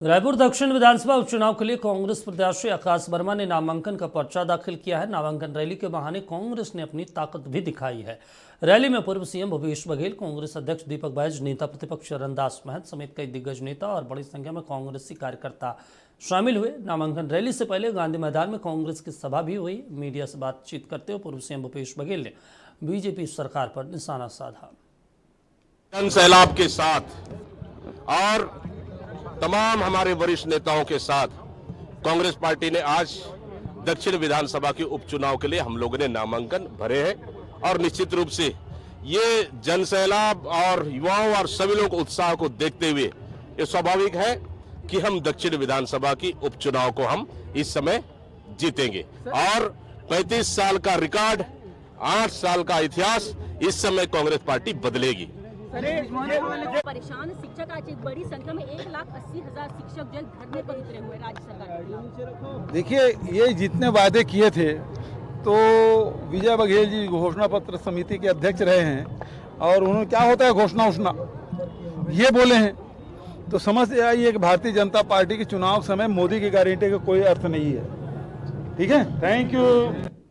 रायपुर दक्षिण विधानसभा उपचुनाव के लिए कांग्रेस प्रत्याशी आकाश वर्मा ने नामांकन का पर्चा दाखिल किया है। नामांकन रैली के बहाने कांग्रेस ने अपनी ताकत भी दिखाई है। रैली में पूर्व सीएम भूपेश बघेल, कांग्रेस अध्यक्ष दीपक बैज, नेता प्रतिपक्ष चरणदास महत समेत कई दिग्गज नेता और बड़ी संख्या में कांग्रेसी कार्यकर्ता शामिल हुए। नामांकन रैली से पहले गांधी मैदान में कांग्रेस की सभा भी हुई। मीडिया से बातचीत करते हुए पूर्व सीएम भूपेश बघेल ने बीजेपी सरकार पर निशाना साधा। जन सैलाब के साथ और तमाम हमारे वरिष्ठ नेताओं के साथ कांग्रेस पार्टी ने आज दक्षिण विधानसभा के उपचुनाव के लिए हम लोगों ने नामांकन भरे हैं और निश्चित रूप से ये जन सैलाब और युवाओं और सभी लोगों के उत्साह को देखते हुए ये स्वाभाविक है कि हम दक्षिण विधानसभा की उपचुनाव को हम इस समय जीतेंगे और 35 साल का रिकॉर्ड, 8 साल का इतिहास इस समय कांग्रेस पार्टी बदलेगी। परेशान शिक्षक आज बड़ी संख्या में 1,80,000 शिक्षक जो घर में उतरे हुए राज्य सरकार। देखिए, ये जितने वादे किए थे तो विजय बघेल जी घोषणा पत्र समिति के अध्यक्ष रहे हैं और उन्होंने क्या होता है घोषणा ये बोले हैं, तो समझ आइए कि भारतीय जनता पार्टी के चुनाव समय मोदी की गारंटी का कोई अर्थ नहीं है। ठीक है, थैंक यू।